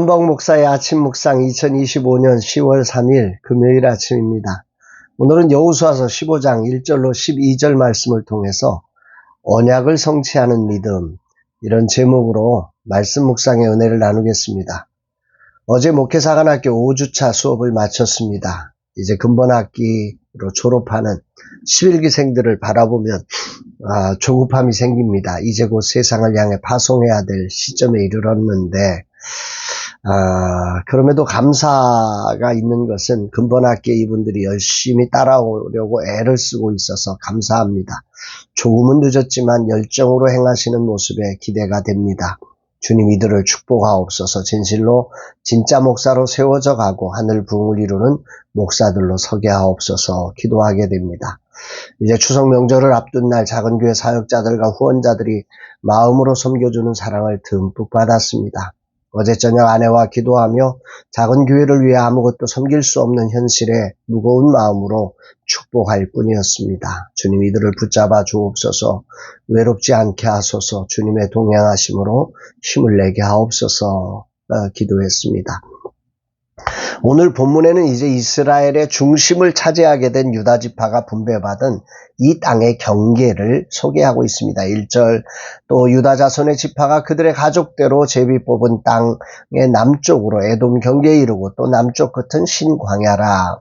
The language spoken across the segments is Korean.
한박 목사의 아침 묵상 2025년 10월 3일 금요일 아침입니다. 오늘은 여호수아서 15장 1절로 12절 말씀을 통해서 언약을 성취하는 믿음, 이런 제목으로 말씀 묵상의 은혜를 나누겠습니다. 어제 목회사관학교 5주차 수업을 마쳤습니다. 이제 근본학기로 졸업하는 11기생들을 바라보면 조급함이 생깁니다. 이제 곧 세상을 향해 파송해야 될 시점에 이르렀는데 그럼에도 감사가 있는 것은 근본학기에 이분들이 열심히 따라오려고 애를 쓰고 있어서 감사합니다. 조금은 늦었지만 열정으로 행하시는 모습에 기대가 됩니다. 주님 이들을 축복하옵소서. 진실로 진짜 목사로 세워져 가고 하늘 부흥을 이루는 목사들로 서게 하옵소서 기도하게 됩니다. 이제 추석 명절을 앞둔 날 작은 교회 사역자들과 후원자들이 마음으로 섬겨주는 사랑을 듬뿍 받았습니다. 어제 저녁 아내와 기도하며 작은 교회를 위해 아무것도 섬길 수 없는 현실에 무거운 마음으로 축복할 뿐이었습니다. 주님 이들을 붙잡아 주옵소서. 외롭지 않게 하소서. 주님의 동행하심으로 힘을 내게 하옵소서 기도했습니다. 오늘 본문에는 이제 이스라엘의 중심을 차지하게 된 유다 지파가 분배받은 이 땅의 경계를 소개하고 있습니다. 1절 또 유다 자손의 지파가 그들의 가족대로 제비 뽑은 땅의 남쪽으로 에돔 경계에 이르고 또 남쪽 끝은 신광야라.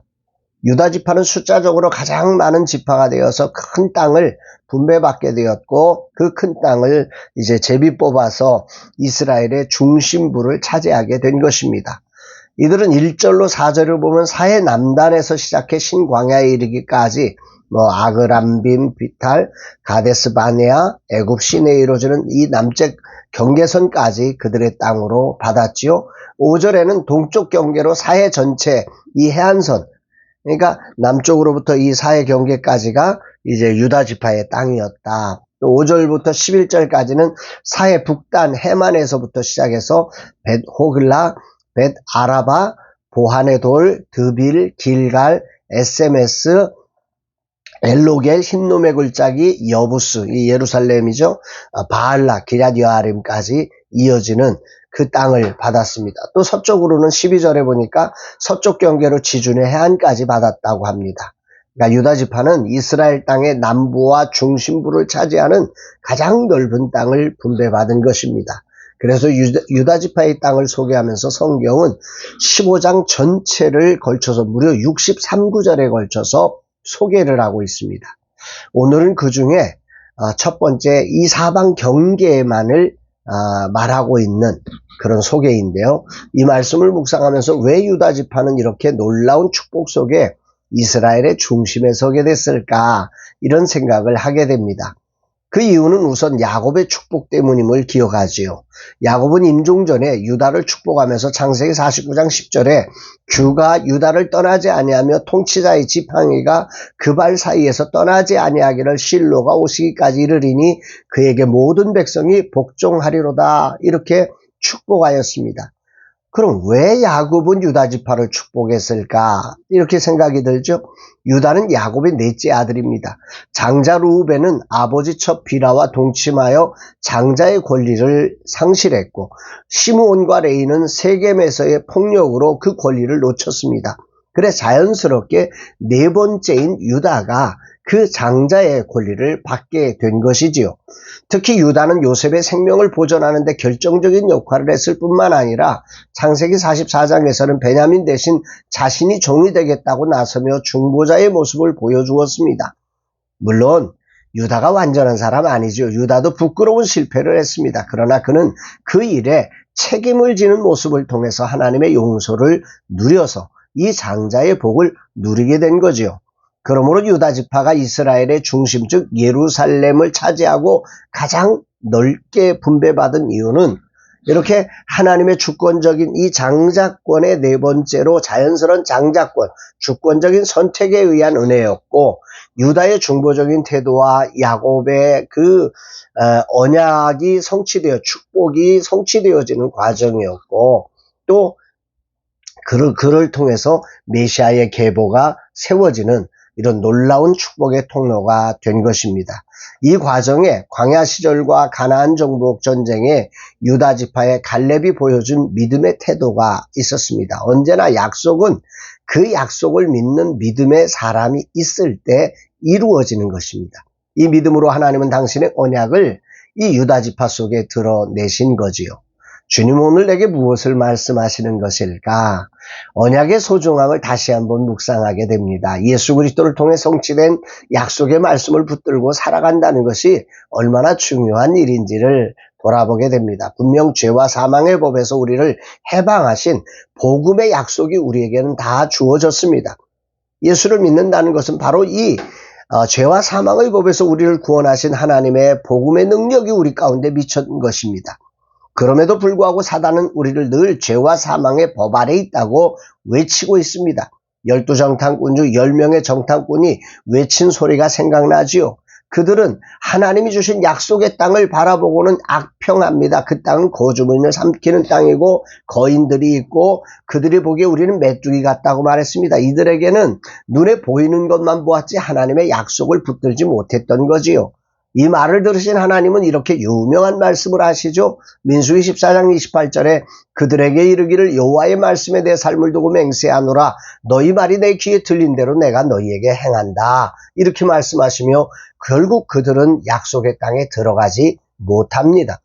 유다 지파는 숫자적으로 가장 많은 지파가 되어서 큰 땅을 분배받게 되었고 그 큰 땅을 이제 제비 뽑아서 이스라엘의 중심부를 차지하게 된 것입니다. 이들은 1절로 4절을 보면 사해 남단에서 시작해 신광야에 이르기까지 아그람빔, 비탈, 가데스 바네아, 애굽 시내에 이루어지는 이 남쪽 경계선까지 그들의 땅으로 받았지요. 5절에는 동쪽 경계로 사해 전체 이 해안선, 그러니까 남쪽으로부터 이 사해 경계까지가 이제 유다 지파의 땅이었다. 또 5절부터 11절까지는 사해 북단 해만에서부터 시작해서 벳 호글라, 벳 아라바, 보한의 돌, 드빌, 길갈, SMS, 엘로겔, 흰놈의 골짜기, 여부스, 이 예루살렘이죠. 바알라, 기럇 여아림까지 이어지는 그 땅을 받았습니다. 또 서쪽으로는 12절에 보니까 서쪽 경계로 지준의 해안까지 받았다고 합니다. 그러니까 유다 지파는 이스라엘 땅의 남부와 중심부를 차지하는 가장 넓은 땅을 분배받은 것입니다. 그래서 유다 지파의 땅을 소개하면서 성경은 15장 전체를 걸쳐서 무려 63구절에 걸쳐서 소개를 하고 있습니다. 오늘은 그 중에 첫 번째 이 사방 경계만을 말하고 있는 그런 소개인데요. 이 말씀을 묵상하면서 왜 유다 지파는 이렇게 놀라운 축복 속에 이스라엘의 중심에 서게 됐을까, 이런 생각을 하게 됩니다. 그 이유는 우선 야곱의 축복 때문임을 기억하지요. 야곱은 임종전에 유다를 축복하면서 창세기 49장 10절에 주가 유다를 떠나지 아니하며 통치자의 지팡이가 그 발 사이에서 떠나지 아니하기를 실로가 오시기까지 이르리니 그에게 모든 백성이 복종하리로다, 이렇게 축복하였습니다. 그럼 왜 야곱은 유다 지파를 축복했을까? 이렇게 생각이 들죠. 유다는 야곱의 넷째 아들입니다. 장자 르우벤은 아버지 첩 비라와 동침하여 장자의 권리를 상실했고, 시므온과 레이는 세겜에서의 폭력으로 그 권리를 놓쳤습니다. 그래 자연스럽게 네 번째인 유다가 그 장자의 권리를 받게 된 것이지요. 특히 유다는 요셉의 생명을 보존하는 데 결정적인 역할을 했을 뿐만 아니라 창세기 44장에서는 베냐민 대신 자신이 종이 되겠다고 나서며 중보자의 모습을 보여주었습니다. 물론 유다가 완전한 사람 아니죠. 유다도 부끄러운 실패를 했습니다. 그러나 그는 그 일에 책임을 지는 모습을 통해서 하나님의 용서를 누려서 이 장자의 복을 누리게 된 거지요. 그러므로 유다 지파가 이스라엘의 중심, 즉 예루살렘을 차지하고 가장 넓게 분배받은 이유는 이렇게 하나님의 주권적인 이 장자권의 네 번째로 자연스러운 장자권, 주권적인 선택에 의한 은혜였고, 유다의 중보적인 태도와 야곱의 그 언약이 성취되어 축복이 성취되어지는 과정이었고, 또 그를 통해서 메시아의 계보가 세워지는 이런 놀라운 축복의 통로가 된 것입니다. 이 과정에 광야 시절과 가나안 정복 전쟁에 유다 지파의 갈렙이 보여준 믿음의 태도가 있었습니다. 언제나 약속은 그 약속을 믿는 믿음의 사람이 있을 때 이루어지는 것입니다. 이 믿음으로 하나님은 당신의 언약을 이 유다 지파 속에 드러내신 거지요. 주님 오늘 내게 무엇을 말씀하시는 것일까? 언약의 소중함을 다시 한번 묵상하게 됩니다. 예수 그리스도를 통해 성취된 약속의 말씀을 붙들고 살아간다는 것이 얼마나 중요한 일인지를 돌아보게 됩니다. 분명 죄와 사망의 법에서 우리를 해방하신 복음의 약속이 우리에게는 다 주어졌습니다. 예수를 믿는다는 것은 바로 이 죄와 사망의 법에서 우리를 구원하신 하나님의 복음의 능력이 우리 가운데 미친 것입니다. 그럼에도 불구하고 사단은 우리를 늘 죄와 사망의 법 아래 있다고 외치고 있습니다. 12정탐꾼 중 10명의 정탐꾼이 외친 소리가 생각나지요. 그들은 하나님이 주신 약속의 땅을 바라보고는 악평합니다. 그 땅은 거주민을 삼키는 땅이고 거인들이 있고 그들이 보기에 우리는 메뚜기 같다고 말했습니다. 이들에게는 눈에 보이는 것만 보았지 하나님의 약속을 붙들지 못했던 거지요. 이 말을 들으신 하나님은 이렇게 유명한 말씀을 하시죠. 민수기 14장 28절에 그들에게 이르기를 여호와의 말씀에 내 삶을 두고 맹세하노라. 너희 말이 내 귀에 들린 대로 내가 너희에게 행한다. 이렇게 말씀하시며 결국 그들은 약속의 땅에 들어가지 못합니다.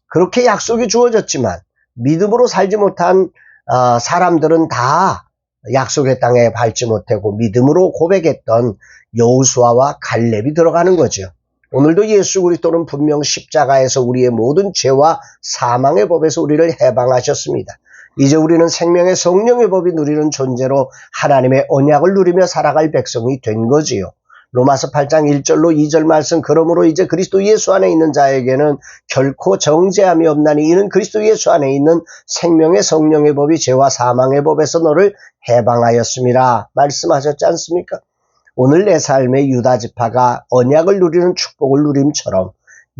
그렇게 약속이 주어졌지만 믿음으로 살지 못한 사람들은 다 약속의 땅에 밟지 못하고 믿음으로 고백했던 여호수아와 갈렙이 들어가는 거죠. 오늘도 예수 그리스도는 분명 십자가에서 우리의 모든 죄와 사망의 법에서 우리를 해방하셨습니다. 이제 우리는 생명의 성령의 법이 누리는 존재로 하나님의 언약을 누리며 살아갈 백성이 된 거지요. 로마서 8장 1절로 2절 말씀 그러므로 이제 그리스도 예수 안에 있는 자에게는 결코 정죄함이 없나니 이는 그리스도 예수 안에 있는 생명의 성령의 법이 죄와 사망의 법에서 너를 해방하였습니다. 말씀하셨지 않습니까? 오늘 내 삶의 유다 지파가 언약을 누리는 축복을 누림처럼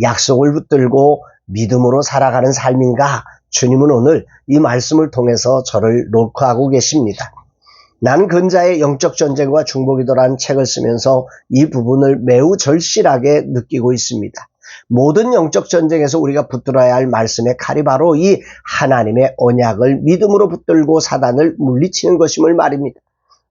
약속을 붙들고 믿음으로 살아가는 삶인가? 주님은 오늘 이 말씀을 통해서 저를 녹화하고 계십니다. 나는 근자의 영적 전쟁과 중보기도라는 책을 쓰면서 이 부분을 매우 절실하게 느끼고 있습니다. 모든 영적 전쟁에서 우리가 붙들어야 할 말씀의 칼이 바로 이 하나님의 언약을 믿음으로 붙들고 사단을 물리치는 것임을 말입니다.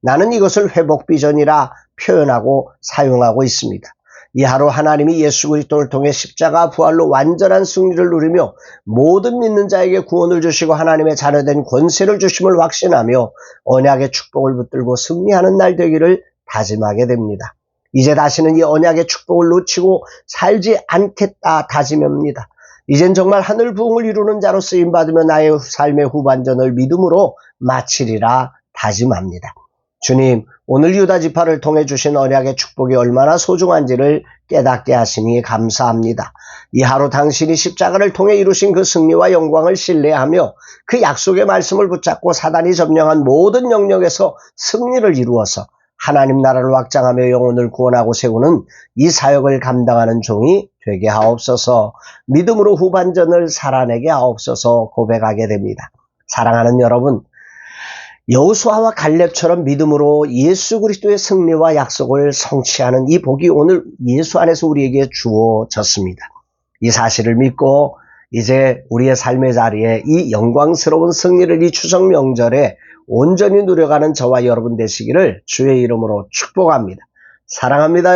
나는 이것을 회복 비전이라 표현하고 사용하고 있습니다. 이 하루 하나님이 예수 그리스도를 통해 십자가 부활로 완전한 승리를 누리며 모든 믿는 자에게 구원을 주시고 하나님의 자녀된 권세를 주심을 확신하며 언약의 축복을 붙들고 승리하는 날 되기를 다짐하게 됩니다. 이제 다시는 이 언약의 축복을 놓치고 살지 않겠다 다짐합니다. 이젠 정말 하늘 부흥을 이루는 자로 쓰임받으며 나의 삶의 후반전을 믿음으로 마치리라 다짐합니다. 주님, 오늘 유다 지파를 통해 주신 언약의 축복이 얼마나 소중한지를 깨닫게 하시니 감사합니다. 이 하루 당신이 십자가를 통해 이루신 그 승리와 영광을 신뢰하며 그 약속의 말씀을 붙잡고 사단이 점령한 모든 영역에서 승리를 이루어서 하나님 나라를 확장하며 영혼을 구원하고 세우는 이 사역을 감당하는 종이 되게 하옵소서. 믿음으로 후반전을 살아내게 하옵소서 고백하게 됩니다. 사랑하는 여러분, 여호수아와 갈렙처럼 믿음으로 예수 그리스도의 승리와 약속을 성취하는 이 복이 오늘 예수 안에서 우리에게 주어졌습니다. 이 사실을 믿고 이제 우리의 삶의 자리에 이 영광스러운 승리를 이 추석 명절에 온전히 누려가는 저와 여러분 되시기를 주의 이름으로 축복합니다. 사랑합니다.